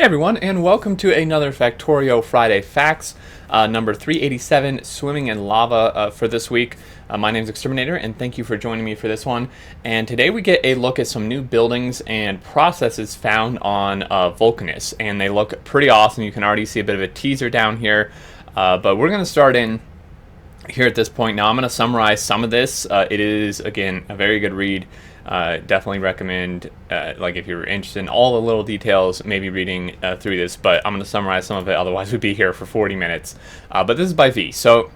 Hey everyone, and welcome to another Factorio Friday Facts, number 387, Swimming in Lava for this week. My name is Exterminator, and thank you for joining me for this one. And today we get a look at some new buildings and processes found on Vulcanus, and they look pretty awesome. You can already see a bit of a teaser down here, but we're going to start in here at this point. Now I'm going to summarize some of this. It is, again, a very good read. Definitely recommend, like if you're interested in all the little details, maybe reading through this, but I'm going to summarize some of it, otherwise we'd be here for 40 minutes. But this is by V. So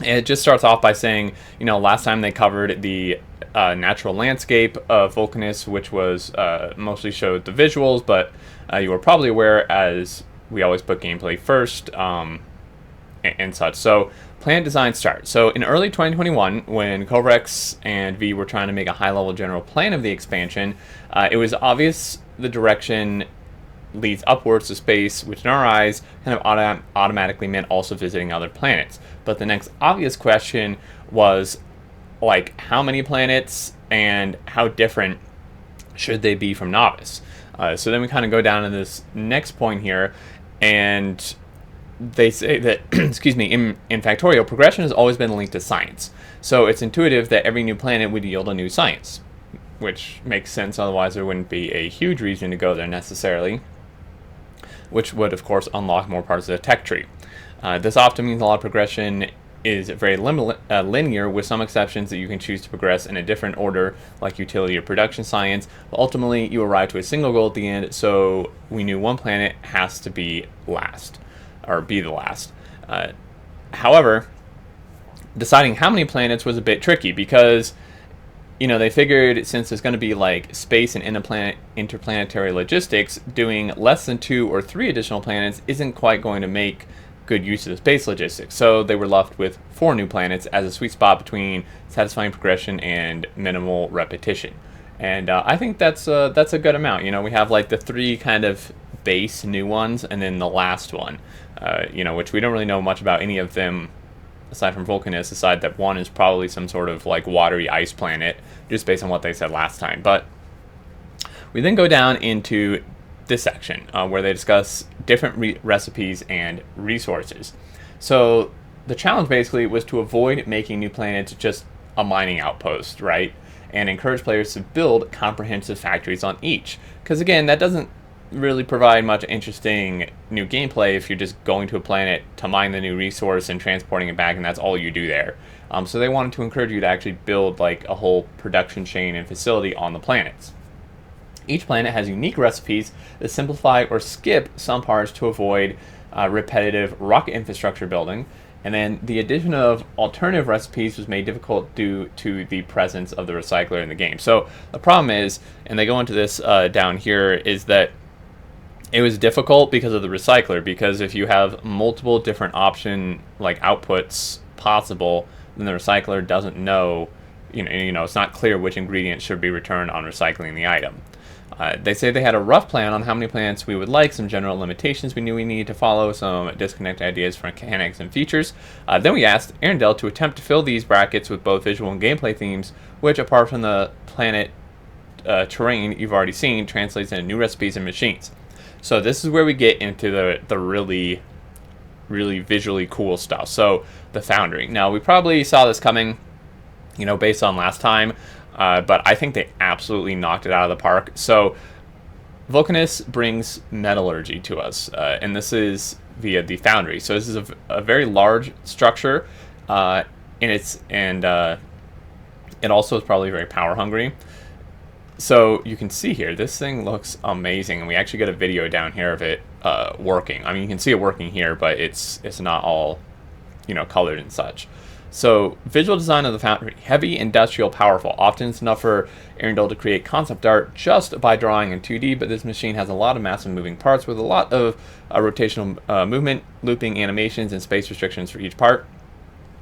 it just starts off by saying, last time they covered the natural landscape of Vulcanus, which was mostly showed the visuals, but you were probably aware, as we always put gameplay first, and such. So planet design start. So in early 2021, when Kovrex and V were trying to make a high-level general plan of the expansion, it was obvious the direction leads upwards to space, which in our eyes kind of automatically meant also visiting other planets. But the next obvious question was, like, how many planets and how different should they be from Novice? So then we kind of go down to this next point here, and they say that, excuse me, in Factorio, progression has always been linked to science. So it's intuitive that every new planet would yield a new science, which makes sense, otherwise there wouldn't be a huge reason to go there necessarily, which would, of course, unlock more parts of the tech tree. This often means a lot of progression is very linear, with some exceptions that you can choose to progress in a different order, like utility or production science. But ultimately, you arrive to a single goal at the end, so we knew one planet has to be last. Or be the last. However, deciding how many planets was a bit tricky because, they figured since there's going to be like space and interplanetary logistics, doing less than 2 or 3 additional planets isn't quite going to make good use of the space logistics. So they were left with 4 new planets as a sweet spot between satisfying progression and minimal repetition. And I think that's a good amount. We have like the 3 kind of base new ones, and then the last one, which we don't really know much about any of them aside from Vulcanus, aside that one is probably some sort of like watery ice planet, just based on what they said last time. But we then go down into this section where they discuss different recipes and resources. So the challenge basically was to avoid making new planets just a mining outpost, right? And encourage players to build comprehensive factories on each. Because again, that doesn't really provide much interesting new gameplay if you're just going to a planet to mine the new resource and transporting it back, and that's all you do there. So they wanted to encourage you to actually build like a whole production chain and facility on the planets. Each planet has unique recipes that simplify or skip some parts to avoid repetitive rocket infrastructure building. And then the addition of alternative recipes was made difficult due to the presence of the recycler in the game. So the problem is, and they go into this down here, is that it was difficult because of the recycler, because if you have multiple different option like outputs possible, then the recycler doesn't know, it's not clear which ingredients should be returned on recycling the item. They say they had a rough plan on how many planets we would like, some general limitations we knew we needed to follow, some disconnect ideas for mechanics and features. Then we asked Arendelle to attempt to fill these brackets with both visual and gameplay themes, which, apart from the planet terrain you've already seen, translates into new recipes and machines. So this is where we get into the really, really visually cool stuff. So the Foundry. Now, we probably saw this coming, based on last time, but I think they absolutely knocked it out of the park. So Vulcanus brings metallurgy to us, and this is via the Foundry. So this is a very large structure, and it also is probably very power hungry. So you can see here, this thing looks amazing, and we actually got a video down here of it working. I mean, you can see it working here, but it's not all, colored and such. So visual design of the Foundry: heavy, industrial, powerful. Often it's enough for Arendelle to create concept art just by drawing in 2D, but this machine has a lot of massive moving parts with a lot of rotational movement, looping animations, and space restrictions for each part.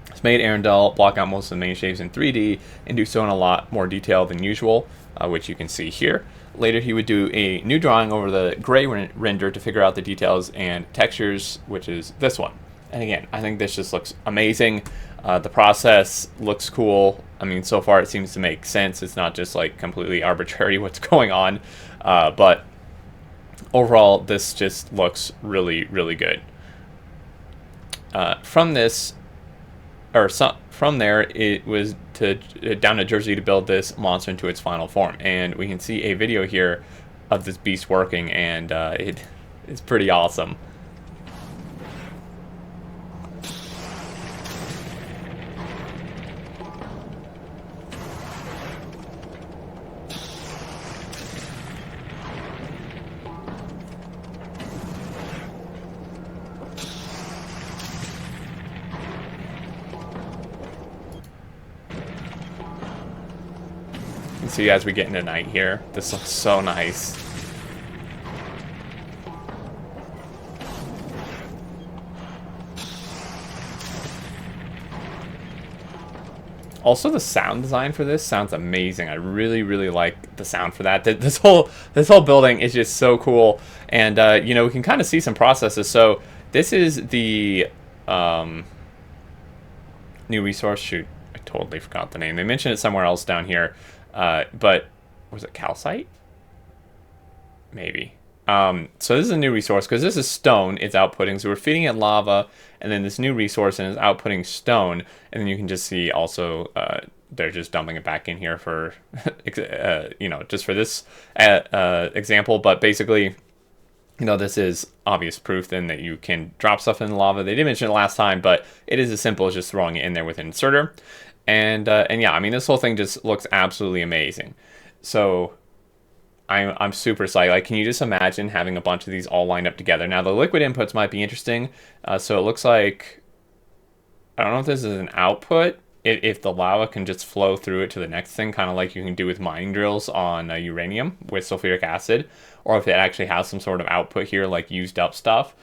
It's made Arendelle block out most of the main shapes in 3D and do so in a lot more detail than usual, which you can see here. Later, he would do a new drawing over the gray render to figure out the details and textures, which is this one. And again, I think this just looks amazing. The process looks cool. I mean, so far it seems to make sense. It's not just like completely arbitrary what's going on. But overall, this just looks really, really good. From this, from there, it was down to Jersey to build this monster into its final form, and we can see a video here of this beast working, and it's pretty awesome. You see, as we get into night here, this looks so nice. Also, the sound design for this sounds amazing. I really, really like the sound for that. This whole building is just so cool, and you know, we can kind of see some processes. So this is the new resource. Shoot, I totally forgot the name. They mentioned it somewhere else down here, but was it calcite? Maybe. So this is a new resource because this is stone it's outputting. So we're feeding it lava, and then this new resource and is outputting stone. And then you can just see also they're just dumping it back in here for, you know, just for this example. But basically, you know, this is obvious proof then that you can drop stuff in the lava. They did mention it last time, but it is as simple as just throwing it in there with an inserter. And yeah, I mean, this whole thing just looks absolutely amazing. So I'm super excited. Like, can you just imagine having a bunch of these all lined up together? Now, the liquid inputs might be interesting. So it looks like, I don't know if this is an output, if the lava can just flow through it to the next thing, kind of like you can do with mining drills on uranium with sulfuric acid, or if it actually has some sort of output here, like used up stuff.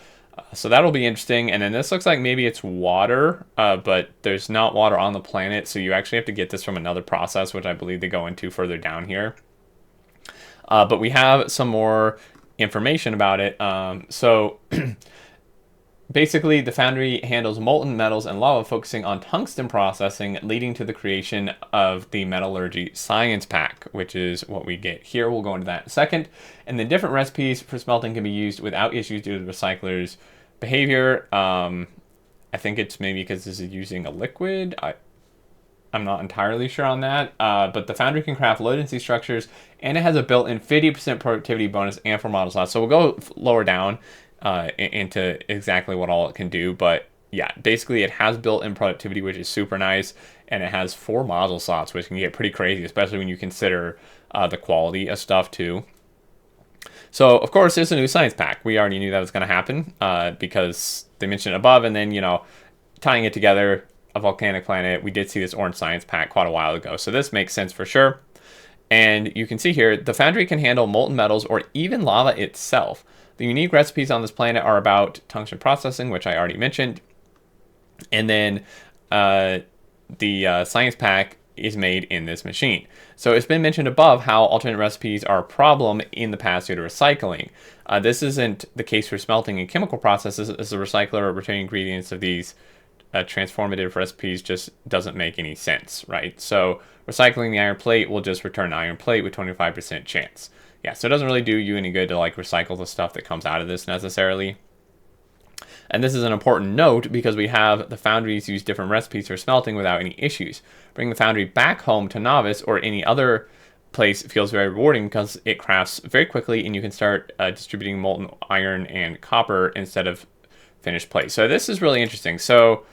So that'll be interesting. And then this looks like maybe it's water, but there's not water on the planet. So you actually have to get this from another process, which I believe they go into further down here. But we have some more information about it. So basically, the foundry handles molten metals and lava, focusing on tungsten processing, leading to the creation of the metallurgy science pack, which is what we get here. We'll go into that in a second. And the different recipes for smelting can be used without issues due to the recycler's behavior. I think it's maybe because this is using a liquid. I'm not entirely sure on that, but the foundry can craft low-density structures, and it has a built-in 50% productivity bonus and for model slots. So we'll go lower down into exactly what all it can do, but yeah, basically it has built-in productivity, which is super nice, and it has 4 module slots, which can get pretty crazy, especially when you consider the quality of stuff too. So, of course, there's a new science pack. We already knew that was going to happen because they mentioned it above, and then, you know, tying it together, a volcanic planet, we did see this orange science pack quite a while ago. So this makes sense for sure. And you can see here, the foundry can handle molten metals or even lava itself. The unique recipes on this planet are about tungsten processing, which I already mentioned. And then the science pack is made in this machine. So it's been mentioned above how alternate recipes are a problem in the past due to recycling. This isn't the case for smelting and chemical processes, as the recycler returning ingredients of these transformative recipes just doesn't make any sense, right? So recycling the iron plate will just return iron plate with 25% chance. Yeah, so it doesn't really do you any good to like recycle the stuff that comes out of this necessarily. And this is an important note because we have the foundries use different recipes for smelting without any issues. Bring the foundry back home to Novice or any other place feels very rewarding because it crafts very quickly and you can start distributing molten iron and copper instead of finished plate. So this is really interesting. So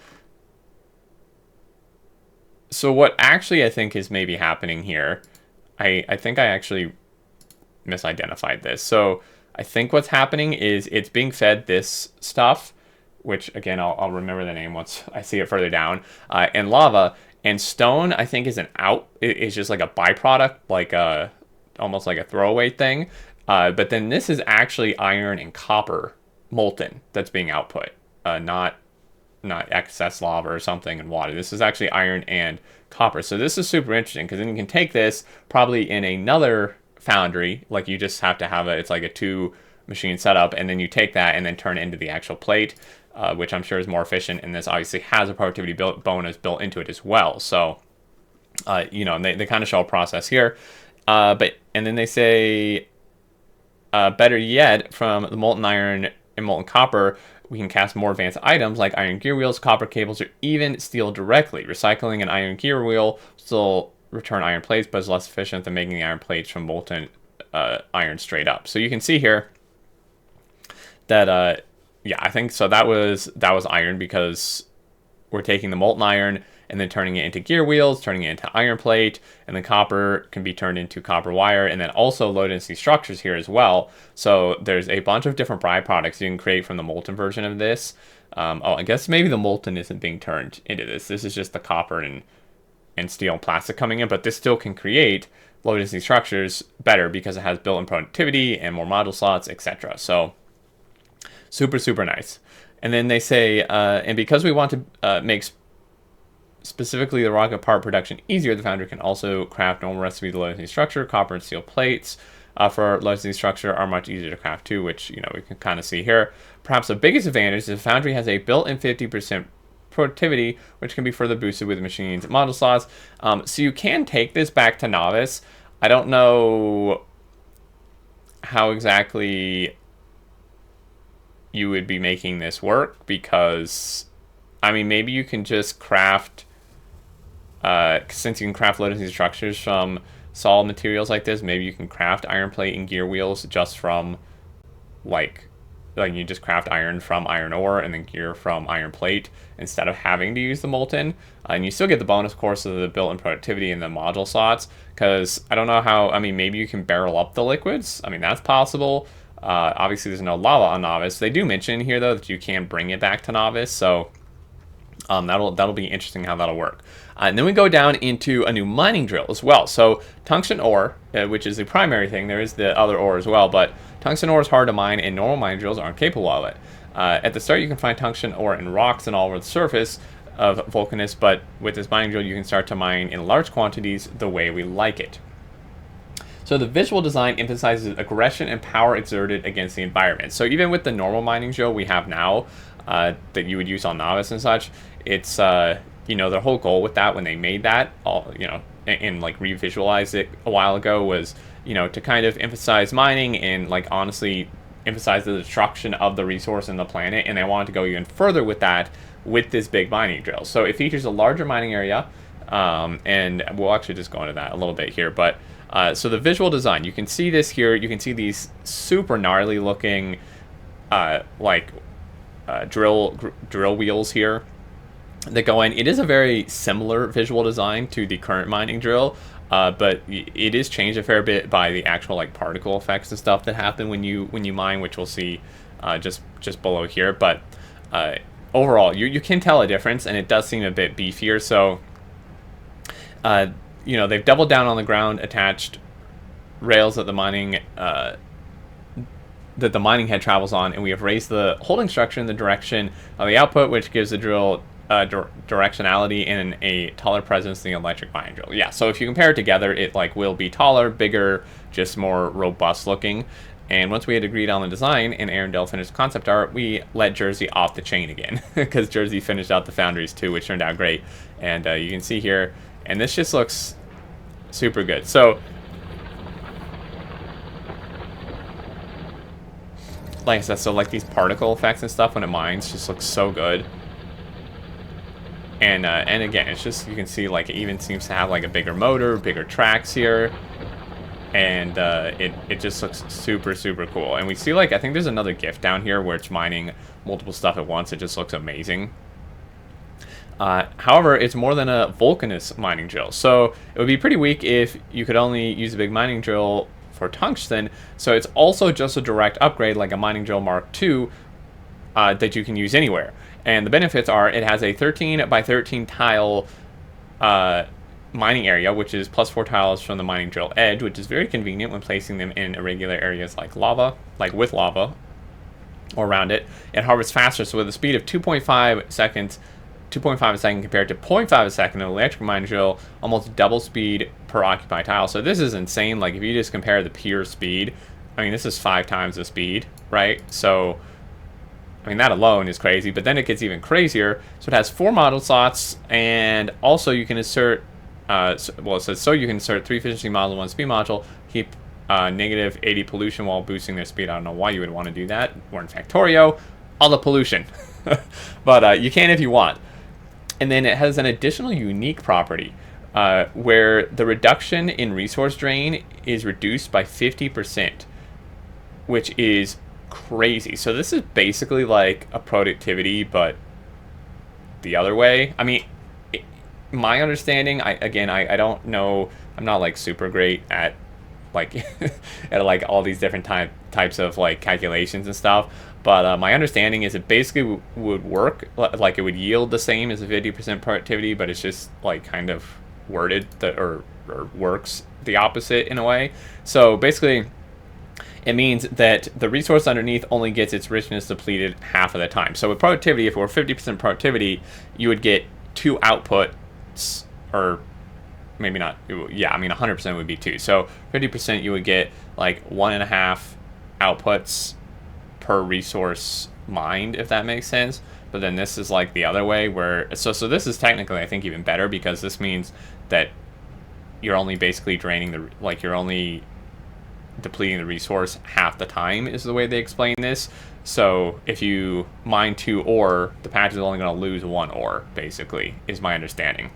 what actually I think is maybe happening here, I think I actually misidentified this. So I think what's happening is it's being fed this stuff, which again, I'll remember the name once I see it further down, and lava. And stone, I think, is it's just like a byproduct, like almost like a throwaway thing. But then this is actually iron and copper molten that's being output, not excess lava or something and water. This is actually iron and copper. So this is super interesting because then you can take this probably in another foundry, like you just have to have it's like a 2 machine setup, and then you take that and then turn it into the actual plate, which I'm sure is more efficient, and this obviously has a productivity bonus built into it as well. So you know, they kind of show a process here, and then they say better yet, from the molten iron and molten copper, we can cast more advanced items like iron gear wheels, copper cables, or even steel directly. Recycling an iron gear wheel still return iron plates, but is less efficient than making the iron plates from molten iron straight up. So you can see here that, yeah, I think so. That was iron, because we're taking the molten iron and then turning it into gear wheels, turning it into iron plate, and then copper can be turned into copper wire, and then also low density structures here as well. So there's a bunch of different byproducts you can create from the molten version of this. Oh, I guess maybe the molten isn't being turned into this. This is just the copper and steel and plastic coming in, but this still can create low density structures better because it has built-in productivity and more module slots, etc. So super, super nice. And then they say, and because we want to make specifically the rocket part production easier, the foundry can also craft normal recipes of low density structure. Copper and steel plates for low density structure are much easier to craft too, which, you know, we can kind of see here. Perhaps the biggest advantage is the foundry has a built-in 50% productivity, which can be further boosted with the machine's module slots. So you can take this back to novice. I don't know how exactly you would be making this work, because, I mean, maybe you can just craft, since you can craft low density structures from solid materials like this, maybe you can craft iron plate and gear wheels just from, like you just craft iron from iron ore and then gear from iron plate instead of having to use the molten. And you still get the bonus, of course, of the built-in productivity and the module slots, because I don't know how, I mean, maybe you can barrel up the liquids. I mean, that's possible. Obviously, there's no lava on novice. They do mention here, though, that you can bring it back to novice, so that'll be interesting how that'll work. And then we go down into a new mining drill as well. So tungsten ore, which is the primary thing, there is the other ore as well, but tungsten ore is hard to mine and normal mining drills aren't capable of it. At the start, you can find tungsten ore in rocks and all over the surface of Vulcanus, but with this mining drill, you can start to mine in large quantities the way we like it. So the visual design emphasizes aggression and power exerted against the environment. So even with the normal mining drill we have now, that you would use on novice and such, it's you know, their whole goal with that when they made that, all, you know, and like revisualized it a while ago, was, you know, to kind of emphasize mining and, like, honestly emphasize the destruction of the resource and the planet, and they wanted to go even further with that with this big mining drill. So it features a larger mining area, and we'll actually just go into that a little bit here, but so the visual design, you can see this here. You can see these super gnarly looking drill wheels here that go in. It is a very similar visual design to the current mining drill, but it is changed a fair bit by the actual, like, particle effects and stuff that happen when you mine, which we'll see just below here. But overall, you can tell a difference, and it does seem a bit beefier. So you know, they've doubled down on the ground attached rails that the mining head travels on, and we have raised the holding structure in the direction of the output, which gives the drill directionality and a taller presence than the electric mining drill. Yeah, so if you compare it together, it, like, will be taller, bigger, just more robust looking. And once we had agreed on the design and Arendelle finished concept art, we let Jersey off the chain again, because Jersey finished out the foundries too, which turned out great. And you can see here, and this just looks super good. So, like I said, so, like, these particle effects and stuff when it mines just looks so good. And again, it's just, you can see, like, it even seems to have, like, a bigger motor, bigger tracks here, and it just looks super, super cool. And we see, like, I think there's another GIF down here where it's mining multiple stuff at once. It just looks amazing. However, it's more than a Vulcanus mining drill, so it would be pretty weak if you could only use a big mining drill for tungsten. So it's also just a direct upgrade, like a mining drill Mark II, that you can use anywhere. And the benefits are, it has a 13 by 13 tile mining area, which is +4 tiles from the mining drill edge, which is very convenient when placing them in irregular areas like lava, like with lava, or around it. It harvests faster, so with a speed of 2.5 a second compared to 0.5 a second in an electric mining drill, almost double speed per occupied tile. So this is insane. Like, if you just compare the pure speed, I mean, this is 5 times the speed, right? So, I mean, that alone is crazy, but then it gets even crazier. So it has 4 model slots, and also you can insert, well, it says, so you can insert 3 efficiency module, 1 speed module, keep negative 80 pollution while boosting their speed. I don't know why you would want to do that. We're in Factorio, all the pollution. But you can if you want. And then it has an additional unique property where the reduction in resource drain is reduced by 50%, which is crazy. So this is basically like a productivity, but the other way. I mean, my understanding, I don't know, I'm not like super great at like at like all these different types of like calculations and stuff, but my understanding is it basically would work like it would yield the same as a 50% productivity, but it's just like kind of worded that or works the opposite in a way. So basically it means that the resource underneath only gets its richness depleted half of the time. So with productivity, if it were 50% productivity, you would get 2 outputs, or maybe not. Yeah, I mean 100% would be 2. So 50% you would get like 1.5 outputs per resource mined, if that makes sense. But then this is like the other way where, so this is technically I think even better, because this means that you're only basically draining you're only depleting the resource half the time is the way they explain this. So if you mine 2 ore, the patch is only going to lose 1 ore, basically, is my understanding,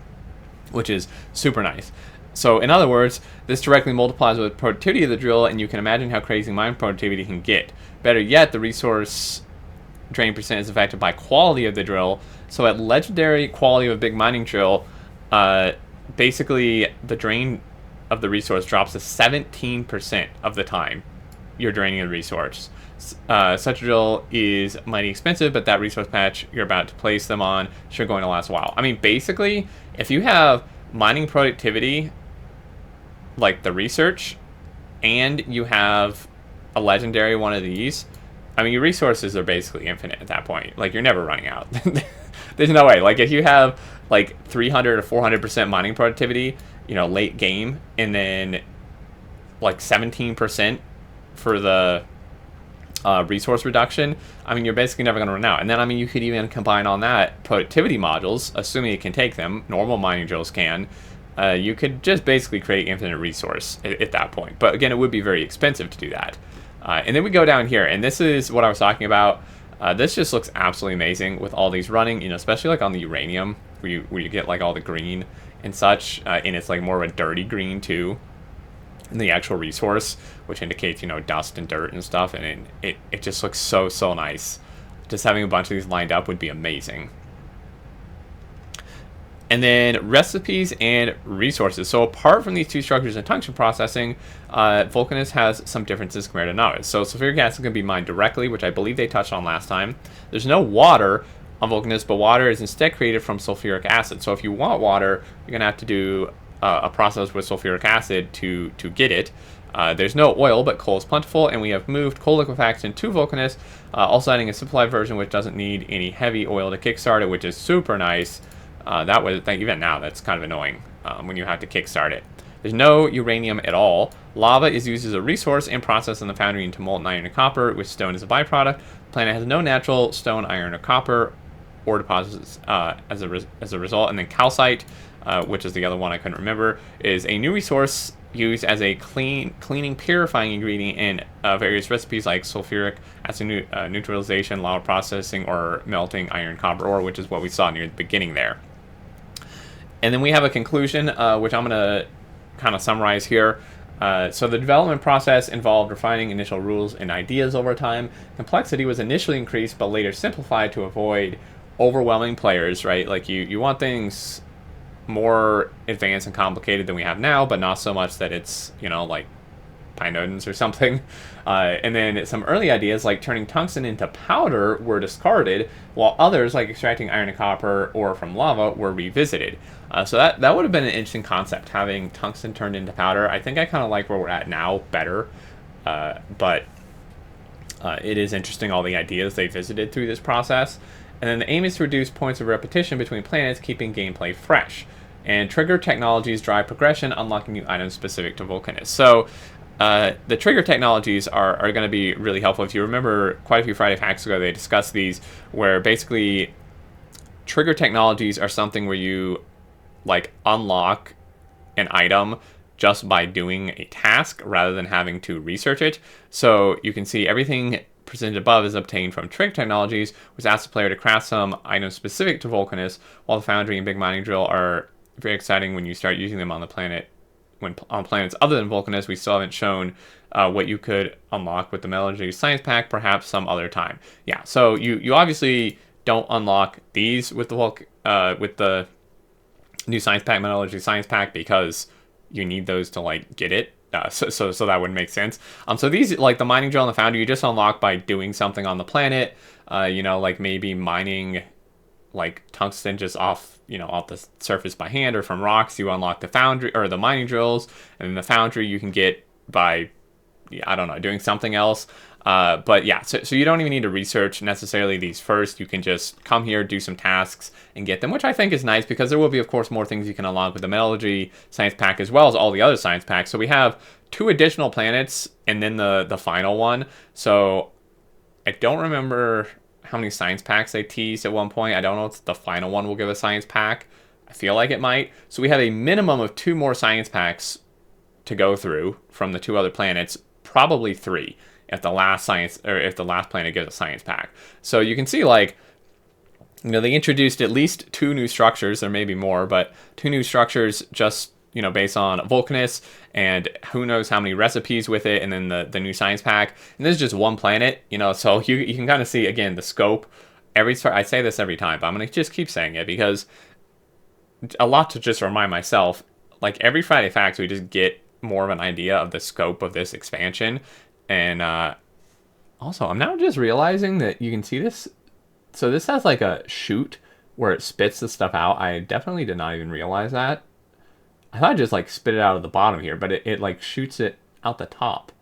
which is super nice. So in other words, this directly multiplies with productivity of the drill, and you can imagine how crazy mine productivity can get. Better yet, the resource drain percent is affected by quality of the drill. So at legendary quality of a big mining drill, basically the drain of the resource drops to 17% of the time you're draining the resource. Such a drill is mighty expensive, but that resource patch you're about to place them on should going to last a while. I mean, basically, if you have mining productivity, like the research, and you have a legendary one of these, I mean, your resources are basically infinite at that point. Like, you're never running out. There's no way. Like, if you have like 300 or 400% mining productivity, you know, late game, and then like 17% for the resource reduction, I mean, you're basically never going to run out. And then, I mean, you could even combine on that productivity modules, assuming it can take them. Normal mining drills can. You could just basically create infinite resource at that point. But again, it would be very expensive to do that. And then we go down here, and this is what I was talking about. This just looks absolutely amazing with all these running, you know, especially like on the uranium, where you get like all the green and such, and it's like more of a dirty green too, in the actual resource, which indicates, you know, dust and dirt and stuff, and it just looks so nice. Just having a bunch of these lined up would be amazing. And then recipes and resources. So apart from these 2 structures in tungsten processing, Vulcanus has some differences compared to Nautis. So sulfuric acid can be mined directly, which I believe they touched on last time. There's no water on Vulcanus, but water is instead created from sulfuric acid. So if you want water, you're going to have to do a process with sulfuric acid to get it. There's no oil, but coal is plentiful, and we have moved coal liquefaction to Vulcanus, also adding a simplified version which doesn't need any heavy oil to kickstart it, which is super nice. Even now, that's kind of annoying when you have to kickstart it. There's no uranium at all. Lava is used as a resource and processed in the foundry into molten iron and copper, with stone as a byproduct. The planet has no natural stone, iron, or copper ore deposits as a result. And then calcite, which is the other one I couldn't remember, is a new resource used as a cleaning, purifying ingredient in various recipes like sulfuric acid neutralization, lava processing, or melting iron copper ore, which is what we saw near the beginning there. And then we have a conclusion, which I'm going to kind of summarize here. So the development process involved refining initial rules and ideas over time. Complexity was initially increased, but later simplified to avoid overwhelming players, right? Like you want things more advanced and complicated than we have now, but not so much that it's, you know, like Pinodens or something. And then some early ideas like turning tungsten into powder were discarded, while others like extracting iron and copper ore from lava were revisited. So that would have been an interesting concept, having tungsten turned into powder. I think I kind of like where we're at now better, but it is interesting all the ideas they visited through this process. And then the aim is to reduce points of repetition between planets, keeping gameplay fresh. And trigger technologies drive progression, unlocking new items specific to Vulcanus. So the trigger technologies are going to be really helpful. If you remember, quite a few Friday Facts ago, they discussed these, where basically trigger technologies are something where you like unlock an item just by doing a task rather than having to research it. So you can see everything presented above is obtained from Trig Technologies, which asks the player to craft some items specific to Vulcanus, while the Foundry and Big Mining Drill are very exciting when you start using them on the planet. When on planets other than Vulcanus, we still haven't shown what you could unlock with the Metallurgy Science Pack, perhaps some other time. Yeah, so you obviously don't unlock these with the new Science Pack, Metallurgy Science Pack, because you need those to like get it. So that would make sense. So these, like the Mining Drill and the Foundry, you just unlock by doing something on the planet. Like maybe mining like tungsten just off the surface by hand or from rocks. You unlock the Foundry or the Mining Drills, and then the Foundry you can get by, I don't know, doing something else. But yeah, so you don't even need to research necessarily these first. You can just come here, do some tasks, and get them, which I think is nice because there will be, of course, more things you can unlock with the Metallurgy Science Pack as well as all the other Science Packs. So we have 2 additional planets and then the final one. So I don't remember how many Science Packs they teased at one point. I don't know if the final one will give a Science Pack. I feel like it might. So we have a minimum of 2 more Science Packs to go through from the 2 other planets, probably 3 if the last planet gives a Science Pack. So you can see, like, they introduced at least 2 new structures. There may be more, but 2 new structures just based on Vulcanus, and who knows how many recipes with it, and then the new Science Pack. And this is just 1 planet, so you can kind of see, again, the scope. I say this every time, but I'm going to just keep saying it because a lot to just remind myself, like every Friday Facts, we just get more of an idea of the scope of this expansion. And also, I'm now just realizing that you can see this. So this has like a chute where it spits the stuff out. I definitely did not even realize that. I thought I just like spit it out of the bottom here, but it like shoots it out the top.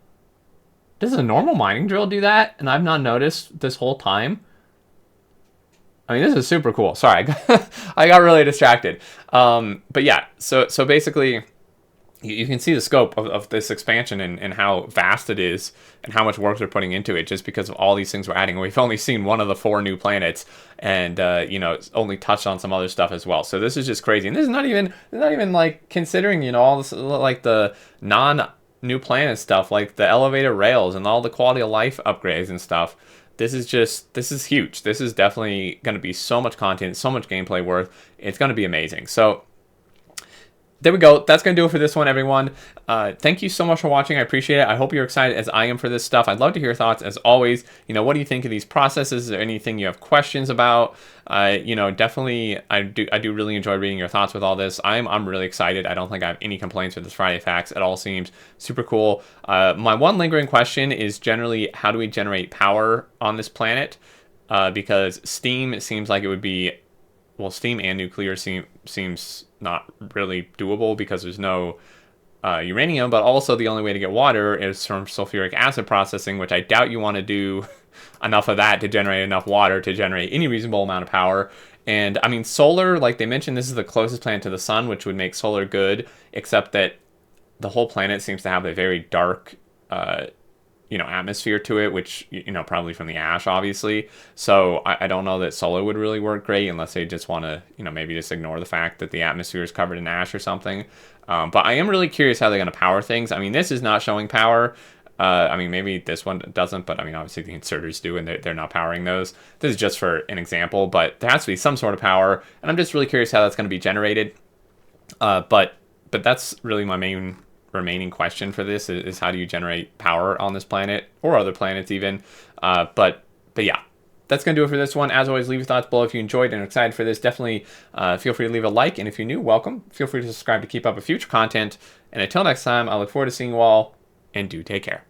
Does a normal mining drill do that? And I've not noticed this whole time. I mean, this is super cool. Sorry, I got really distracted. But yeah, so basically, you can see the scope of this expansion and how vast it is and how much work they're putting into it just because of all these things we're adding. We've only seen one of the 4 new planets and, only touched on some other stuff as well. So this is just crazy. And this is not even like considering, all this, like the non-new planet stuff, like the elevated rails and all the quality of life upgrades and stuff. This is huge. This is definitely going to be so much content, so much gameplay worth. It's going to be amazing. So there we go. That's going to do it for this one, everyone. Thank you so much for watching. I appreciate it. I hope you're excited as I am for this stuff. I'd love to hear your thoughts as always. What do you think of these processes? Is there anything you have questions about? Definitely, I do really enjoy reading your thoughts with all this. I'm really excited. I don't think I have any complaints with this Friday Facts. It all seems super cool. My one lingering question is generally, how do we generate power on this planet? Because steam seems like it would be, well, steam and nuclear seems not really doable because there's no uranium, but also the only way to get water is from sulfuric acid processing, which I doubt you want to do enough of that to generate enough water to generate any reasonable amount of power. And I mean, solar, like they mentioned, this is the closest planet to the sun, which would make solar good, except that the whole planet seems to have a very dark atmosphere to it, which, probably from the ash, obviously. So I don't know that solar would really work great unless they just want to, maybe just ignore the fact that the atmosphere is covered in ash or something. But I am really curious how they're going to power things. I mean, this is not showing power. Maybe this one doesn't, but obviously the inserters do, and they're not powering those. This is just for an example, but there has to be some sort of power, and I'm just really curious how that's going to be generated. But that's really my main remaining question for this is how do you generate power on this planet or other planets even. But yeah, that's going to do it for this one. As always, leave your thoughts below if you enjoyed and are excited for this. Definitely feel free to leave a like, and if you're new, welcome. Feel free to subscribe to keep up with future content. And until next time, I look forward to seeing you all, and do take care.